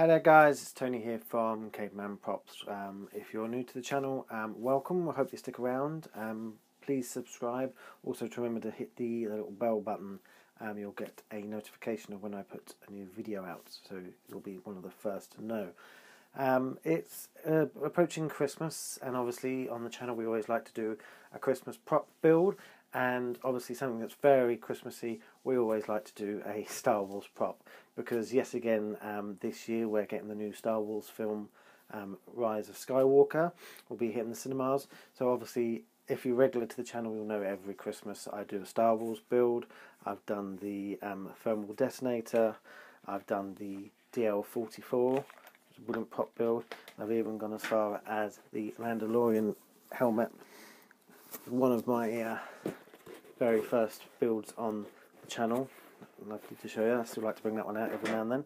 Hi there guys, it's Tony here from Caveman Props. If you're new to the channel, welcome. I hope you stick around. Please subscribe. Also to remember to hit the little bell button. You'll get a notification of when I put a new video out, so you'll be one of the first to know. It's approaching Christmas, and obviously on the channel we always like to do a Christmas prop build, and obviously something that's very Christmassy, we always like to do a Star Wars prop, because yes, again, this year we're getting the new Star Wars film, Rise of Skywalker, will be hitting the cinemas. So obviously, if you're regular to the channel, you'll know every Christmas I do a Star Wars build. I've done the thermal detonator, I've done the DL-44 wooden prop build, I've even gone as far as the Mandalorian helmet, one of my very first builds on the channel. Lovely to show you. I still like to bring that one out every now and then.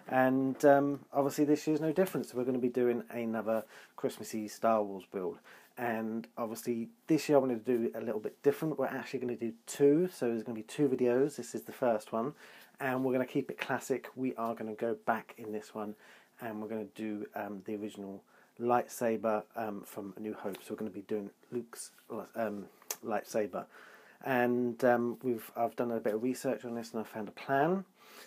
And obviously this year's no different, so we're going to be doing another Christmassy Star Wars build. And obviously this year I wanted to do a little bit different. We're actually going to do two, so there's going to be two videos. This is the first one, and we're going to keep it classic. We are going to go back in this one, and we're going to do the original lightsaber from A New Hope. So we're going to be doing Luke's lightsaber. And I've done a bit of research on this, and I found a plan.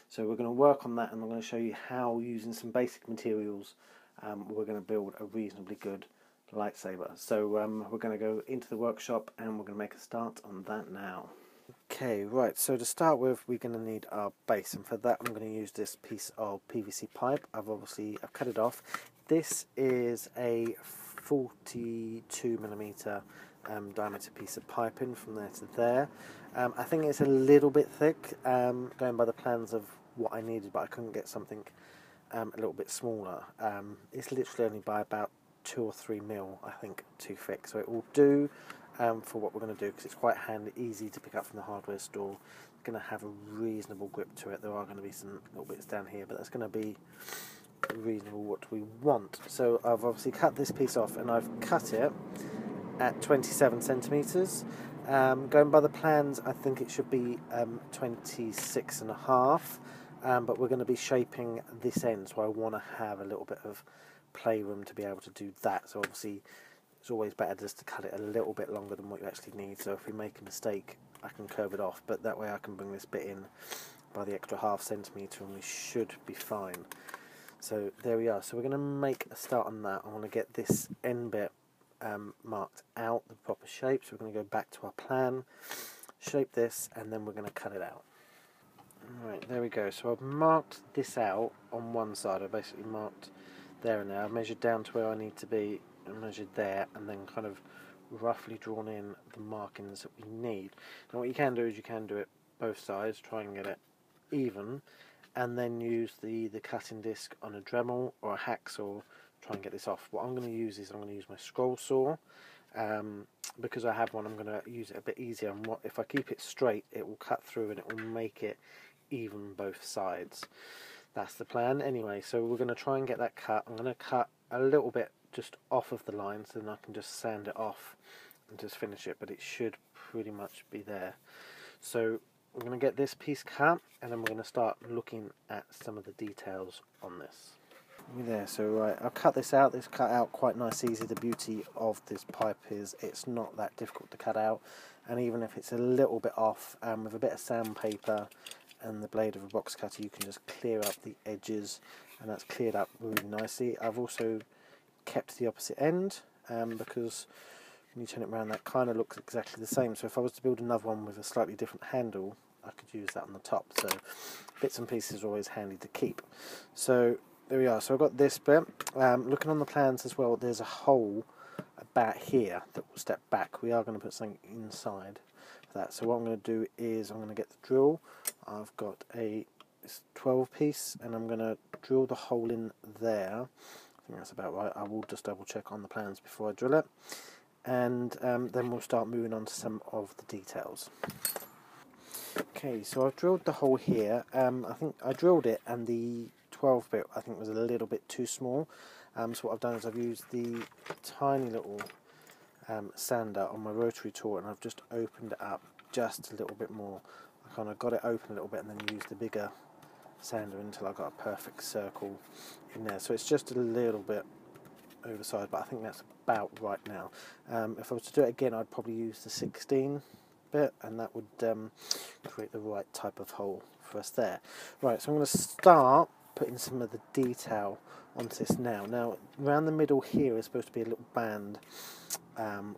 So we're going to work on that, and I'm going to show you how, using some basic materials, we're going to build a reasonably good lightsaber. So we're going to go into the workshop, and we're going to make a start on that now. Okay, right, so to start with, we're going to need our base, and for that I'm going to use this piece of PVC pipe. I've cut it off. This is a 42mm diameter piece of piping from there to there. I think it's a little bit thick, going by the plans of what I needed, but I couldn't get something a little bit smaller. It's literally only by about 2 or 3 mil, I think, too thick, so it will do for what we're going to do, because it's quite handy, easy to pick up from the hardware store. It's going to have a reasonable grip to it. There are going to be some little bits down here, but that's going to be reasonable what we want. So I've obviously cut this piece off, and I've cut it at 27 centimeters. Going by the plans, I think it should be 26.5, but we're going to be shaping this end, so I want to have a little bit of playroom to be able to do that. So obviously it's always better just to cut it a little bit longer than what you actually need, so if we make a mistake I can curve it off, but that way I can bring this bit in by the extra ½ centimeter and we should be fine. So there we are. So we're going to make a start on that. I want to get this end bit marked out the proper shape, so we're going to go back to our plan, shape this, and then we're going to cut it out. Alright, there we go. So I've marked this out on one side. I basically marked there and there. I've measured down to where I need to be and measured there, and then kind of roughly drawn in the markings that we need. Now what you can do is you can do it both sides, try and get it even, and then use the cutting disc on a Dremel or a hacksaw, try and get this off. What I'm going to use is I'm going to use my scroll saw. Because I have one, I'm going to use it a bit easier, and if I keep it straight, it will cut through and it will make it even both sides. That's the plan anyway. So we're going to try and get that cut. I'm going to cut a little bit just off of the line, so then I can just sand it off and just finish it, but it should pretty much be there. So we're going to get this piece cut, and then we're going to start looking at some of the details on this. There, so right, I'll cut this out. This cut out quite nice, easy. The beauty of this pipe is it's not that difficult to cut out, and even if it's a little bit off, with a bit of sandpaper and the blade of a box cutter, you can just clear up the edges, and that's cleared up really nicely. I've also kept the opposite end, because when you turn it around, that kind of looks exactly the same. So if I was to build another one with a slightly different handle, I could use that on the top. So bits and pieces are always handy to keep. So there we are. So I've got this bit. Looking on the plans as well, there's a hole about here that will step back. We are going to put something inside for that. So what I'm going to do is I'm going to get the drill. I've got a 12 piece, and I'm going to drill the hole in there. I think that's about right. I will just double check on the plans before I drill it, and then we'll start moving on to some of the details. Okay, so I've drilled the hole here. I think I drilled it, and the 12 bit I think was a little bit too small. So what I've done is I've used the tiny little sander on my rotary tool, and I've just opened it up just a little bit more. I kind of got it open a little bit and then used the bigger sander until I got a perfect circle in there. So it's just a little bit oversized, but I think that's about right now. If I was to do it again, I'd probably use the 16 bit, and that would create the right type of hole for us there. Right, so I'm going to start putting some of the detail onto this now. Now, around the middle here is supposed to be a little band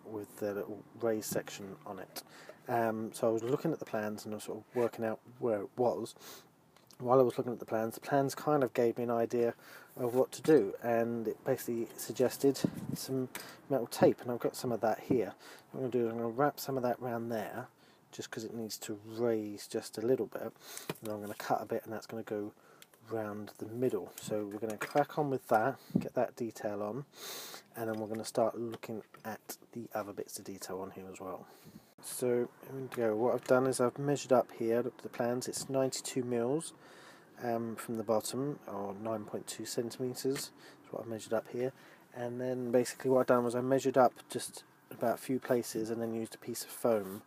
with the little raised section on it. So I was looking at the plans and I was sort of working out where it was. While I was looking at the plans kind of gave me an idea of what to do, and it basically suggested some metal tape, and I've got some of that here. What I'm going to do is I'm going to wrap some of that around there, just because it needs to raise just a little bit, and I'm going to cut a bit, and that's going to go round the middle. So we're going to crack on with that, get that detail on, and then we're going to start looking at the other bits of detail on here as well. So here we go. What I've done is I've measured up here, looked at the plans, it's 92 mils from the bottom, or 9.2 centimetres is what I've measured up here. And then basically what I've done was I measured up just about a few places and then used a piece of foam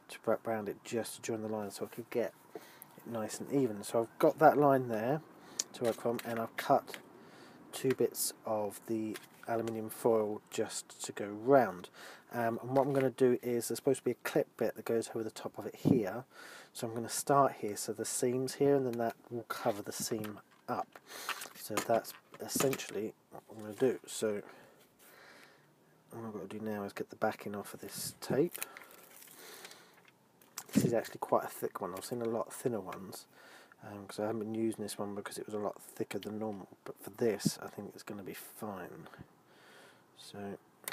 to wrap around it just to join the line so I could get it nice and even. So I've got that line there to work from, and I've cut 2 bits of the aluminium foil just to go round. And what I'm going to do is there's supposed to be a clip bit that goes over the top of it here, so I'm going to start here, so the seam's here, and then that will cover the seam up. So that's essentially what I'm going to do. So what I've got to do now is get the backing off of this tape. This is actually quite a thick one. I've seen a lot thinner ones, because I haven't been using this one because it was a lot thicker than normal, but for this I think it's going to be fine. So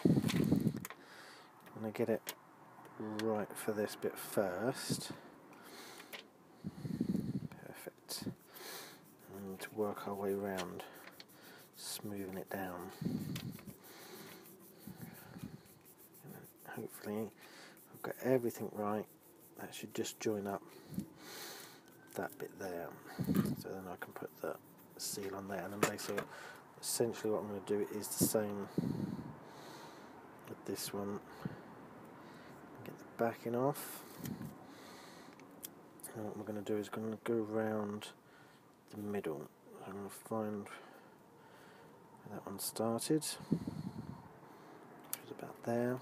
I'm going to get it right for this bit first. Perfect. And to work our way around, smoothing it down. And hopefully I've got everything right. That should just join up that bit there, so then I can put the seal on there, and then basically essentially what I'm going to do is the same with this one. Get the backing off, and what we're going to do is going to go around the middle. I'm going to find where that one started, which was about there,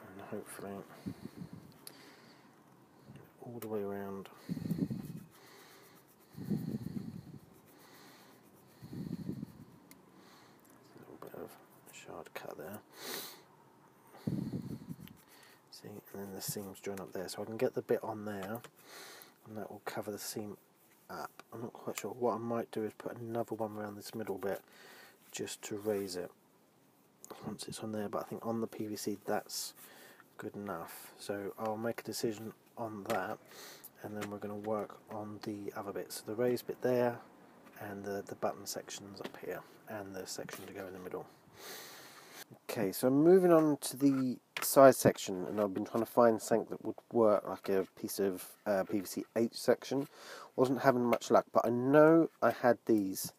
and hopefully all the way around. A little bit of shard cut there. See, and then the seams join up there, so I can get the bit on there, and that will cover the seam up. I'm not quite sure. What I might do is put another one around this middle bit just to raise it once it's on there, but I think on the PVC that's good enough. So I'll make a decision on that, and then we're going to work on the other bits. So the raised bit there, and the button sections up here, and the section to go in the middle. Okay, so I'm moving on to the side section, and I've been trying to find something that would work, like a piece of PVC H section. Wasn't having much luck, but I know I had these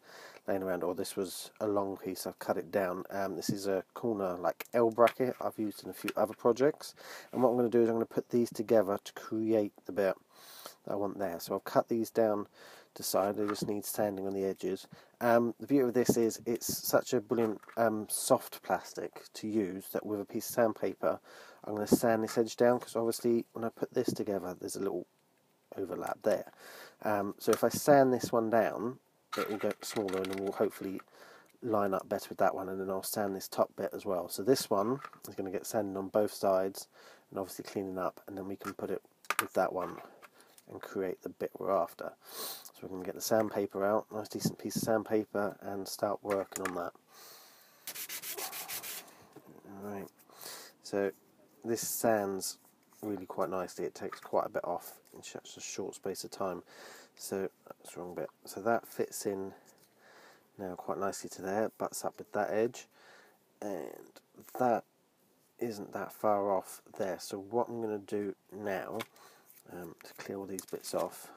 laying around, or this was a long piece. I've cut it down. This is a corner like L bracket I've used in a few other projects, and what I'm going to do is I'm going to put these together to create the bit that I want there. So I've cut these down to side. They just need sanding on the edges. The beauty of this is it's such a brilliant soft plastic to use that with a piece of sandpaper I'm going to sand this edge down, because obviously when I put this together there's a little overlap there. So if I sand this one down, it will get smaller, and it will hopefully line up better with that one, and then I'll sand this top bit as well. So this one is going to get sanded on both sides and obviously cleaning up, and then we can put it with that one and create the bit we're after. So we're going to get the sandpaper out, nice decent piece of sandpaper, and start working on that. Alright, so this sands really quite nicely. It takes quite a bit off in such a short space of time. So that's the wrong bit. So that fits in now quite nicely to there, butts up with that edge, and that isn't that far off there. So what I'm going to do now to clear all these bits off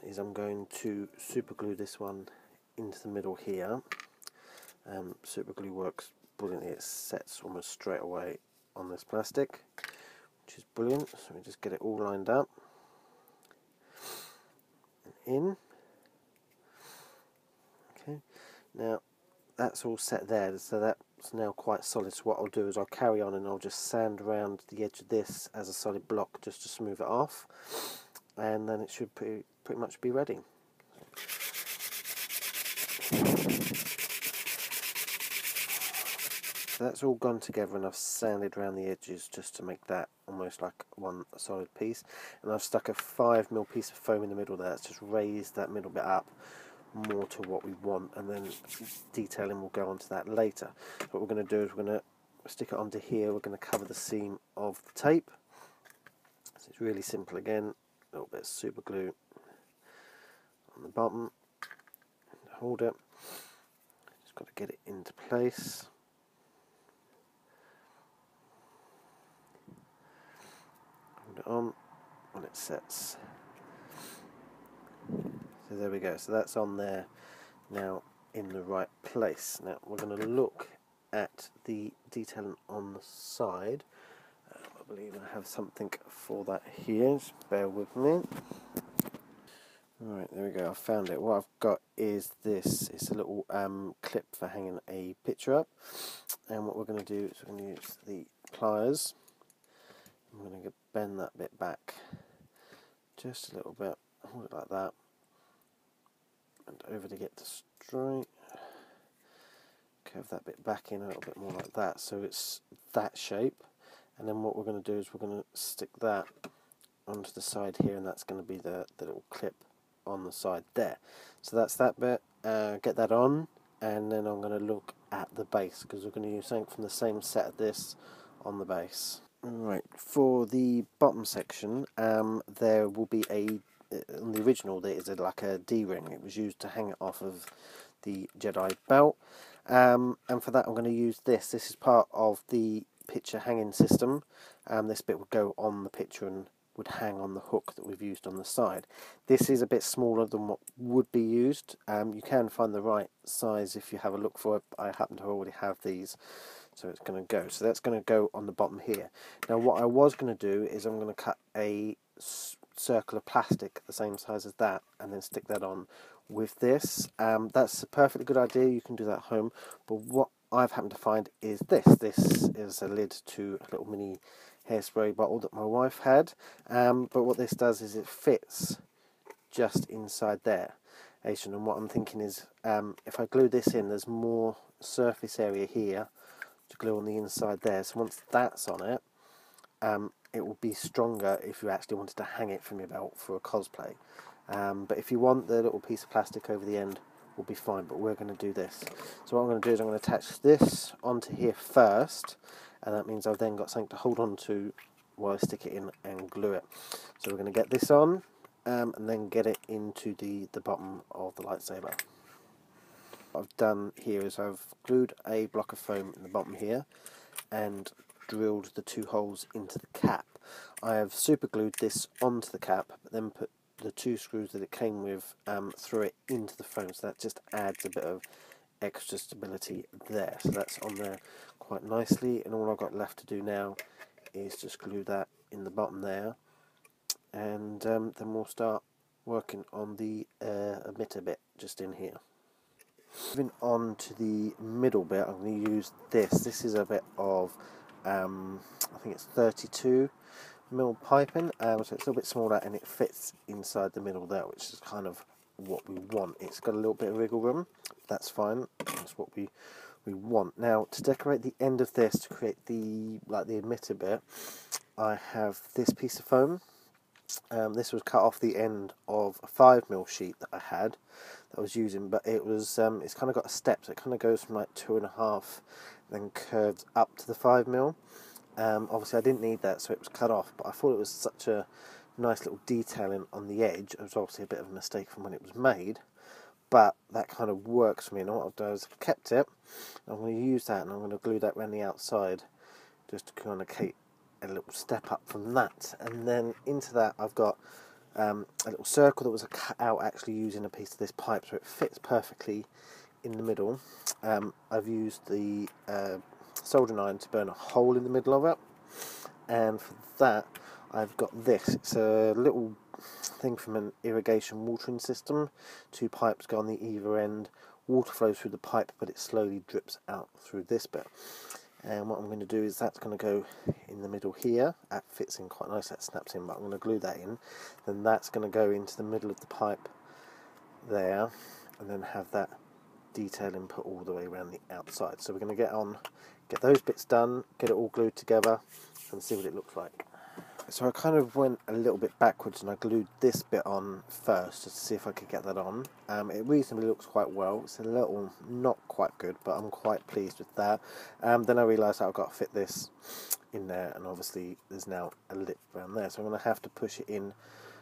is I'm going to super glue this one into the middle here. Super glue works brilliantly. It sets almost straight away on this plastic, which is brilliant. So we just get it all lined up. in. Okay, now that's all set there, so that's now quite solid. So what I'll do is I'll carry on and I'll just sand around the edge of this as a solid block just to smooth it off, and then it should pretty much be ready. So that's all gone together, and I've sanded around the edges just to make that almost like one solid piece. And I've stuck a 5mm piece of foam in the middle there. That's just raised that middle bit up more to what we want, and then detailing will go onto that later. So what we're going to do is we're going to stick it onto here. We're going to cover the seam of the tape. So it's really simple again. A little bit of super glue on the bottom. Hold it. Just got to get it into place. Hold it on when it sets. So there we go. So that's on there now in the right place. Now we're going to look at the detailing on the side. I believe I have something for that here. Just bear with me. Alright, there we go. I found it. What I've got is this. It's a little clip for hanging a picture up. And what we're going to do is we're going to use the pliers. I'm going to bend that bit back just a little bit. Hold it like that. And over to get the straight. Curve that bit back in a little bit more like that, so it's that shape. And then what we're going to do is we're going to stick that onto the side here, and that's going to be the little clip on the side there. So that's that bit. Get that on, and then I'm going to look at the base, because we're going to use something from the same set of this on the base. Right, for the bottom section, there will be on the original there is like a D-ring. It was used to hang it off of the Jedi belt, and for that I'm going to use this. This is part of the picture hanging system. This bit would go on the picture and would hang on the hook that we've used on the side. This is a bit smaller than what would be used. You can find the right size if you have a look for it. I happen to already have these, so it's going to go. So that's going to go on the bottom here. Now what I was going to do is I'm going to cut a circle of plastic the same size as that and then stick that on with this. That's a perfectly good idea. You can do that at home, but what I've happened to find is this. This is a lid to a little mini hairspray bottle that my wife had, but what this does is it fits just inside there. And what I'm thinking is, if I glue this in, there's more surface area here to glue on the inside there, so once that's on it, it will be stronger if you actually wanted to hang it from your belt for a cosplay. But if you want the little piece of plastic over the end, will be fine, but we're going to do this. So what I'm going to do is I'm going to attach this onto here first, and that means I've then got something to hold on to while I stick it in and glue it. So we're going to get this on, and then get it into the bottom of the lightsaber. What I've done here is I've glued a block of foam in the bottom here, and drilled the 2 holes into the cap. I have super glued this onto the cap, but then put the 2 screws that it came with through it into the foam, so that just adds a bit of extra stability there. So that's on there quite nicely, and all I've got left to do now is just glue that in the bottom there, and then we'll start working on the emitter bit just in here. Moving on to the middle bit, I'm going to use this. This is a bit of I think it's 32mm piping, so it's a little bit smaller, and it fits inside the middle there, which is kind of what we want. It's got a little bit of wiggle room, that's fine, that's what we want. Now to decorate the end of this, to create the emitter bit, I have this piece of foam. This was cut off the end of a 5mm sheet that I had that I was using, but it was it's kind of got a step, so it kind of goes from like 2.5 then curves up to the 5mm. Obviously I didn't need that, so it was cut off, but I thought it was such a nice little detailing on the edge. It was obviously a bit of a mistake from when it was made, but that kind of works for me. And what I've done is I've kept it. I'm going to use that, and I'm going to glue that around the outside just to kind of create a little step up from that. And then into that I've got a little circle that was cut out actually using a piece of this pipe, so it fits perfectly in the middle. I've used the soldering iron to burn a hole in the middle of it, and for that I've got this. It's a little thing from an irrigation watering system. 2 pipes go on the either end. Water flows through the pipe, but it slowly drips out through this bit. And what I'm going to do is that's going to go in the middle here. That fits in quite nice, that snaps in, but I'm going to glue that in. Then that's going to go into the middle of the pipe there, and then have that detail input all the way around the outside. So we're going to get those bits done, get it all glued together, and see what it looks like. So I kind of went a little bit backwards and I glued this bit on first just to see if I could get that on. It reasonably looks quite well. It's a little not quite good, but I'm quite pleased with that. Then I realised I've got to fit this in there, and obviously there's now a lip around there, so I'm going to have to push it in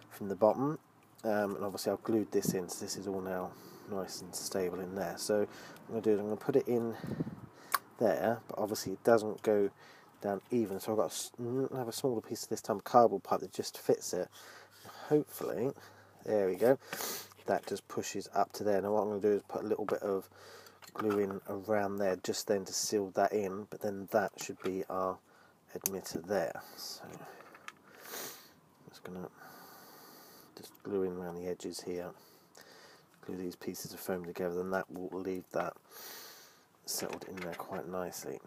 from the bottom. And obviously I've glued this in, so this is all now nice and stable in there. So what I'm going to do is I'm going to put it in there, but obviously it doesn't go down even, so I've got to have a smaller piece of this time cardboard pipe that just fits it. Hopefully, there we go, that just pushes up to there. Now what I'm going to do is put a little bit of glue in around there just then to seal that in, but then that should be our emitter there. So I'm just going to glue in around the edges here, glue these pieces of foam together, then that will leave that settled in there quite nicely.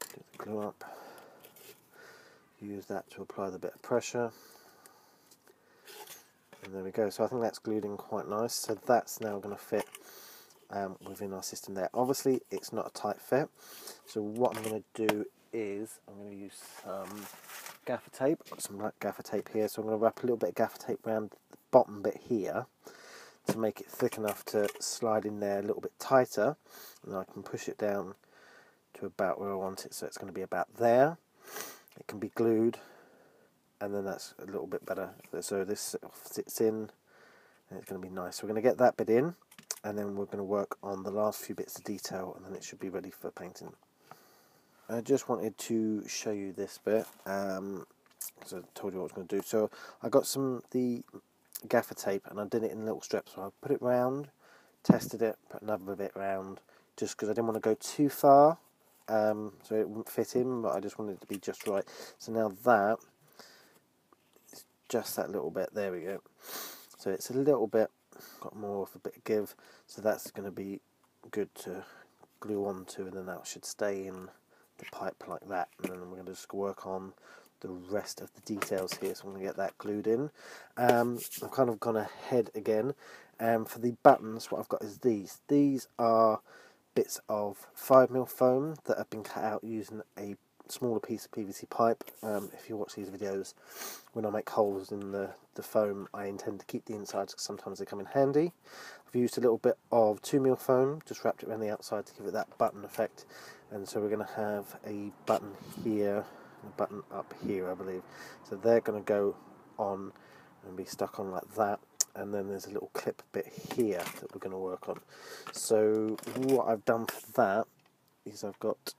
Get the glue up, use that to apply the bit of pressure, and there we go. So I think that's glued in quite nice, so that's now going to fit within our system there. Obviously it's not a tight fit, so what I'm going to do is I'm going to use some gaffer tape. I've got some black gaffer tape here, so I'm going to wrap a little bit of gaffer tape around the bottom bit here to make it thick enough to slide in there a little bit tighter, and I can push it down to about where I want it, so it's going to be about there. It can be glued, and then that's a little bit better, so this sits in and it's going to be nice. So we're going to get that bit in, and then we're going to work on the last few bits of detail, and then it should be ready for painting. I just wanted to show you this bit because I told you what I was going to do. So I got the gaffer tape and I did it in little strips, so I put it round, tested it, put another bit round, just because I didn't want to go too far, so it wouldn't fit in, but I just wanted it to be just right. So now that is just that little bit, there we go. So it's a little bit, got more of a bit of give, so that's going to be good to glue onto, and then that should stay in the pipe like that, and then we're going to just work on the rest of the details here, so I'm going to get that glued in. I've kind of gone ahead again, for the buttons what I've got is these are bits of 5mm foam that have been cut out using a smaller piece of PVC pipe. If you watch these videos, when I make holes in the foam, I intend to keep the insides because sometimes they come in handy. I've used a little bit of 2mm foam, just wrapped it around the outside to give it that button effect, and so we're going to have a button here and a button up here, I believe. So they're going to go on and be stuck on like that, and then there's a little clip bit here that we're going to work on. So what I've done for that is I've got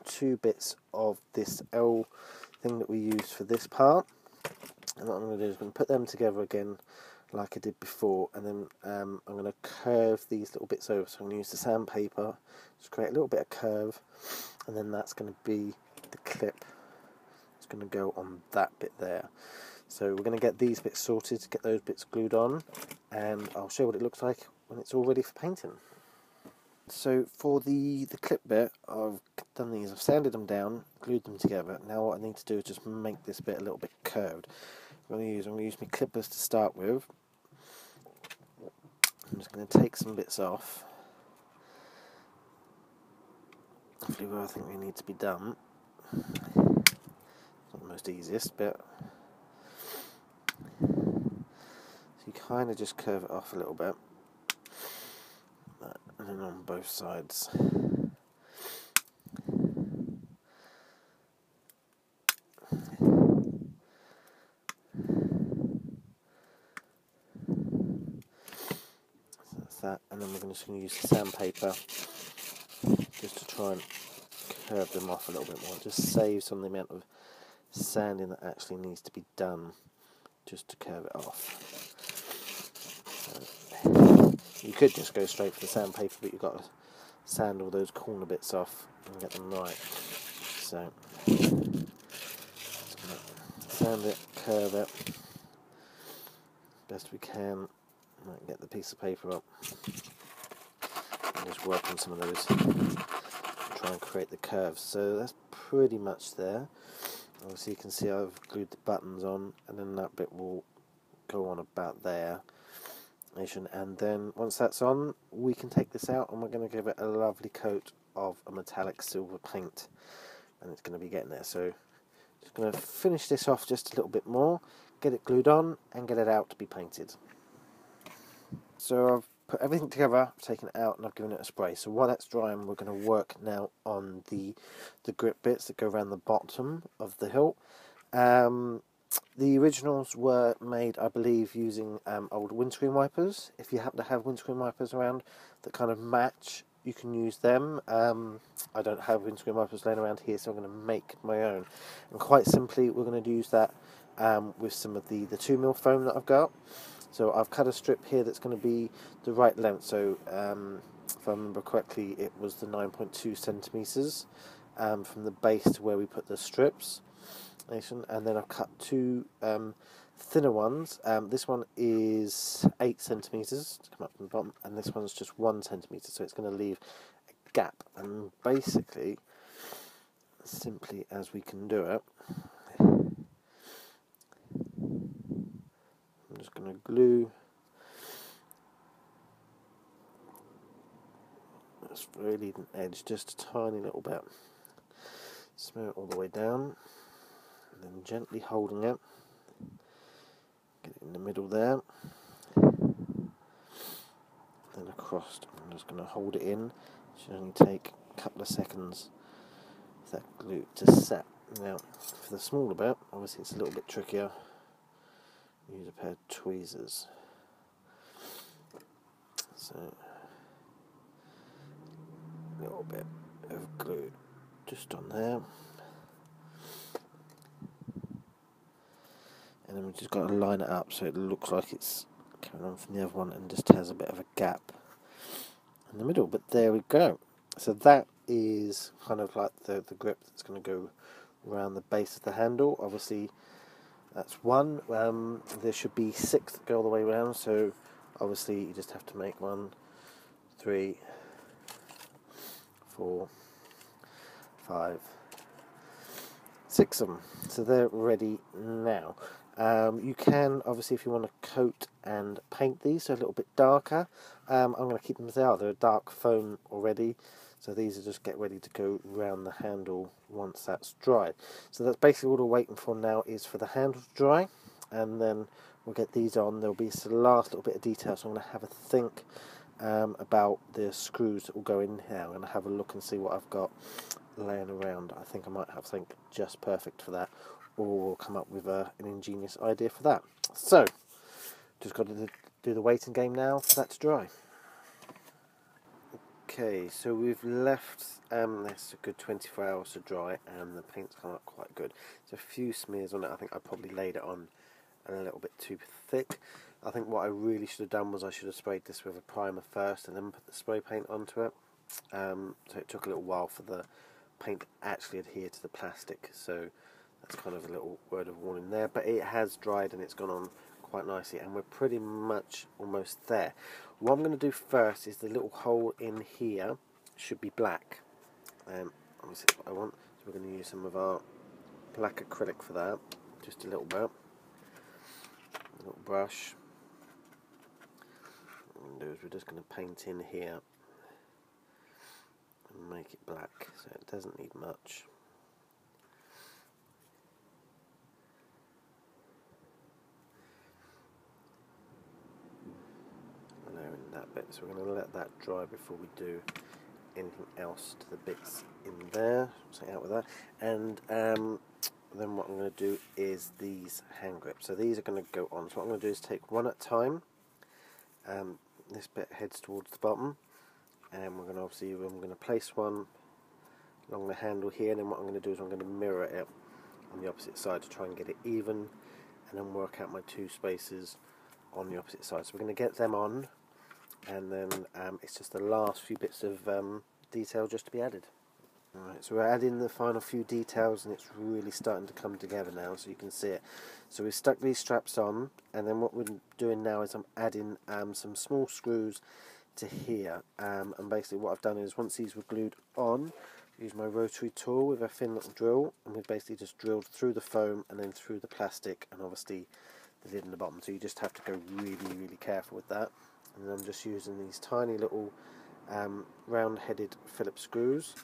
2 bits of this L thing that we used for this part, and what I'm going to do is I'm going to put them together again like I did before, and then I'm going to curve these little bits over. So I'm going to use the sandpaper, just create a little bit of curve, and then that's going to be the clip. It's going to go on that bit there. So we're going to get these bits sorted, get those bits glued on, and I'll show you what it looks like when it's all ready for painting. So for the clip bit, I've done these, I've sanded them down, glued them together. Now what I need to do is just make this bit a little bit curved. I'm going to use my clippers to start with. I'm just going to take some bits off, hopefully where I think they need to be done. It's not the most easiest bit. So you kind of just curve it off a little bit, and then on both sides. That, and then we're just going to use the sandpaper just to try and curve them off a little bit more, just save some of the amount of sanding that actually needs to be done just to curve it off. You could just go straight for the sandpaper, but you've got to sand all those corner bits off and get them right. So just going to sand it, curve it best we can. Might get the piece of paper up and just work on some of those and try and create the curves. So that's pretty much there. Obviously you can see I've glued the buttons on, and then that bit will go on about there. And then once that's on, we can take this out and we're going to give it a lovely coat of a metallic silver paint, and it's going to be getting there. So just going to finish this off just a little bit more, get it glued on and get it out to be painted. So I've put everything together, I've taken it out and I've given it a spray. So while that's drying, we're going to work now on the grip bits that go around the bottom of the hilt. The originals were made, I believe, using old windscreen wipers. If you happen to have windscreen wipers around that kind of match, you can use them. I don't have windscreen wipers laying around here, so I'm going to make my own. And quite simply, we're going to use that with some of the 2mm foam that I've got. So I've cut a strip here that's going to be the right length. So if I remember correctly, it was the 9.2 centimetres from the base to where we put the strips. And then I've cut two thinner ones. This one is 8 centimetres to come up from the bottom, and this one's just 1 centimetre, so it's going to leave a gap. And basically, simply as we can do it, I'm just going to glue this very leading edge just a tiny little bit, smear it all the way down. Then gently holding it, get it in the middle there, then across. I'm just going to hold it in. It should only take a couple of seconds for that glue to set. Now, for the smaller bit, obviously it's a little bit trickier. Use a pair of tweezers. So, a little bit of glue just on there. And then we've just got to line it up so it looks like it's coming on from the other one and just has a bit of a gap in the middle. But there we go. So that is kind of like the grip that's going to go around the base of the handle. Obviously, that's one. There should be 6 that go all the way around. So obviously, you just have to make 1, 3, 4, 5, 6 of them. So they're ready now. You can, obviously, if you want to coat and paint these so a little bit darker, I'm going to keep them as they are. They're a dark foam already, so these are just get ready to go round the handle once that's dried. So that's basically all we're waiting for now, is for the handle to dry, and then we'll get these on. There'll be the last little bit of detail, so I'm going to have a think about the screws that will go in here. I'm going to have a look and see what I've got laying around. I think I might have something just perfect for that, or we'll come up with an ingenious idea for that. So, just got to do the waiting game now for that to dry. Okay, so we've left this a good 24 hours to dry, and the paint's come up quite good. There's a few smears on it. I think I probably laid it on a little bit too thick. I think what I really should have done was I should have sprayed this with a primer first and then put the spray paint onto it. So it took a little while for the paint to actually adhere to the plastic, so that's kind of a little word of warning there. But it has dried and it's gone on quite nicely, and we're pretty much almost there. What I'm going to do first is the little hole in here should be black. Obviously that's what I want, so we're going to use some of our black acrylic for that, just a little bit. A little brush. What we're going to do is we're just going to paint in here and make it black, so it doesn't need much. In that bit, so we're going to let that dry before we do anything else to the bits in there. Something out with that, and then what I'm going to do is these hand grips. So these are going to go on. So what I'm going to do is take one at a time. This bit heads towards the bottom, and we're going to I'm going to place one along the handle here, and then what I'm going to do is I'm going to mirror it on the opposite side to try and get it even, and then work out my 2 spaces on the opposite side. So we're going to get them on, and then it's just the last few bits of detail just to be added. Alright, so we're adding the final few details and it's really starting to come together now, so you can see it. So we've stuck these straps on, and then what we're doing now is I'm adding some small screws to here, and basically what I've done is once these were glued on, use my rotary tool with a thin little drill, and we've basically just drilled through the foam and then through the plastic and obviously the lid in the bottom, so you just have to go really careful with that. And then I'm just using these tiny little round-headed Phillips screws,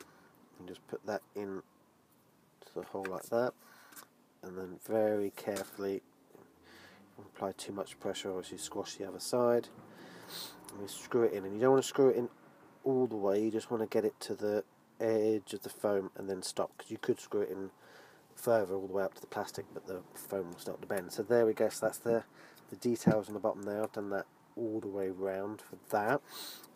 and just put that in to the hole like that, and then very carefully, don't apply too much pressure or else you squash the other side, and we screw it in. And you don't want to screw it in all the way, you just want to get it to the edge of the foam and then stop, because you could screw it in further all the way up to the plastic but the foam will start to bend. So there we go, so that's the details on the bottom there. I've done that all the way round for that,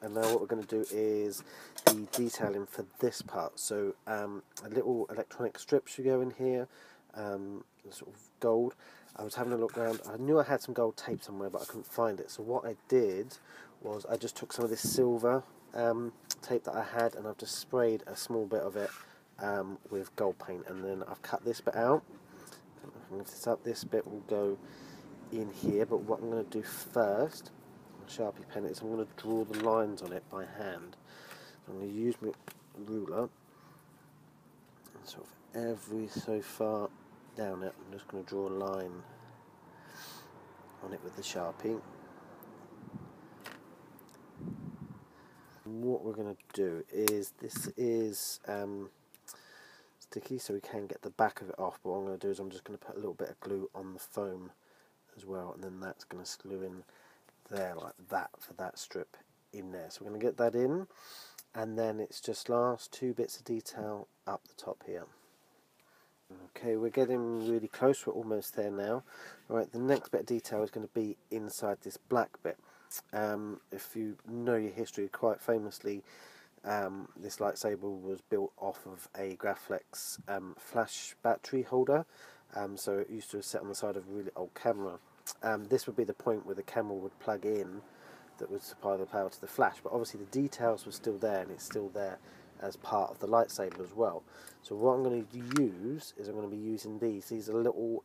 and now what we're going to do is the detailing for this part. So a little electronic strip should go in here, sort of gold. I was having a look around, I knew I had some gold tape somewhere but I couldn't find it, so what I did was I just took some of this silver tape that I had, and I've just sprayed a small bit of it with gold paint, and then I've cut this bit out. Lift this up, this bit will go in here, but what I'm going to do first, Sharpie pen, is I'm going to draw the lines on it by hand. So I'm going to use my ruler and sort of every so far down it, I'm just going to draw a line on it with the Sharpie. And what we're going to do is, this is sticky so we can get the back of it off, but what I'm going to do is I'm just going to put a little bit of glue on the foam as well, and then that's going to screw in there like that for that strip in there. So we're going to get that in, and then it's just last two bits of detail up the top here. Okay, we're getting really close, we're almost there now. Alright, the next bit of detail is going to be inside this black bit. If you know your history, quite famously this lightsaber was built off of a Graflex flash battery holder, so it used to sit on the side of a really old camera. This would be the point where the camera would plug in that would supply the power to the flash, but obviously the details were still there, and it's still there as part of the lightsaber as well. So what I'm going to use is I'm going to be using these. These are little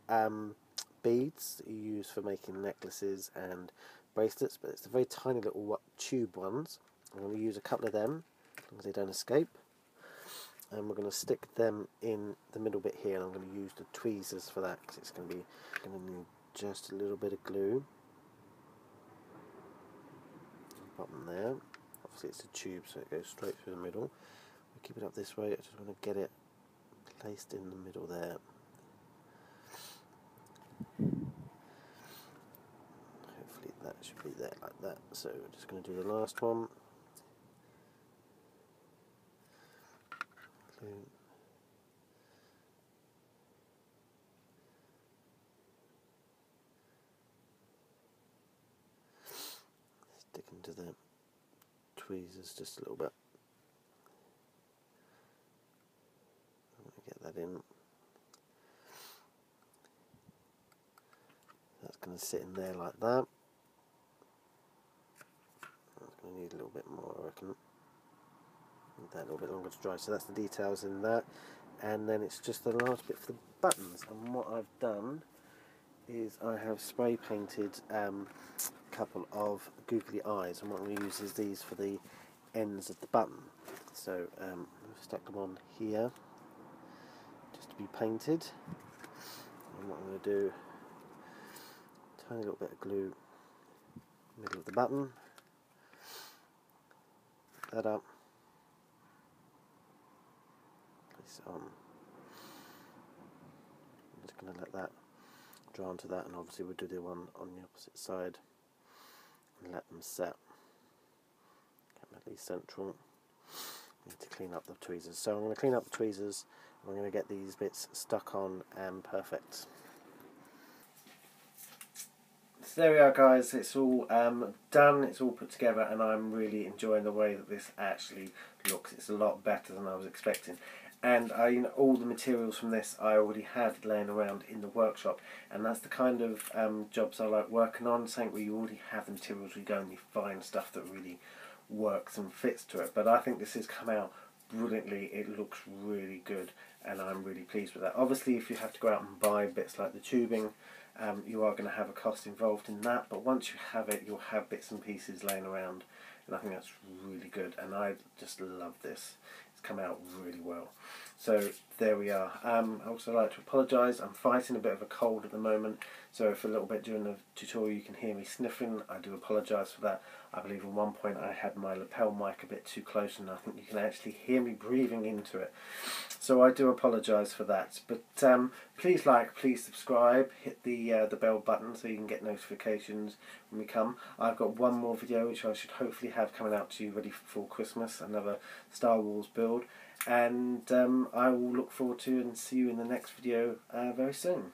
beads that you use for making necklaces and bracelets, but it's the very tiny little tube ones. I'm going to use a couple of them, as long as they don't escape. And we're going to stick them in the middle bit here, and I'm going to use the tweezers for that, because it's going to need just a little bit of glue. Bottom there. Obviously it's a tube, so it goes straight through the middle. We'll keep it up this way. I just want to get it placed in the middle there. Hopefully that should be there like that. So we're just going to do the last one. Glue. Stick into the tweezers just a little bit. I'm going to get that in. That's going to sit in there like that. That's going to need a little bit more, I reckon. Need that a little bit longer to dry. So that's the details in that. And then it's just the last bit for the buttons. And what I've done is I have spray painted a couple of googly eyes, and what I'm going to use is these for the ends of the button. So I've stuck them on here just to be painted, and what I'm going to do, tiny little bit of glue middle of the button, put that up, place it on. I'm just going to let that dry onto that, and obviously we'll do the one on the opposite side and let them set. Get them at least central. Need to clean up the tweezers. So I'm going to clean up the tweezers, and I'm going to get these bits stuck on and perfect. So there we are, guys, it's all done, it's all put together, and I'm really enjoying the way that this actually looks. It's a lot better than I was expecting. And all the materials from this I already had laying around in the workshop, and that's the kind of jobs I like working on, something where you already have the materials, you go and you find stuff that really works and fits to it. But I think this has come out brilliantly. It looks really good, and I'm really pleased with that. Obviously, if you have to go out and buy bits like the tubing, you are going to have a cost involved in that, but once you have it, you'll have bits and pieces laying around, and I think that's really good, and I just love this. It's come out really well. So there we are. I also like to apologise. I'm fighting a bit of a cold at the moment, so if a little bit during the tutorial you can hear me sniffing, I do apologise for that. I believe at one point I had my lapel mic a bit too close, and I think you can actually hear me breathing into it. So I do apologise for that. But please like, please subscribe, hit the bell button so you can get notifications when we come. I've got one more video which I should hopefully have coming out to you ready for Christmas, another Star Wars build. And I will look forward to and see you in the next video very soon.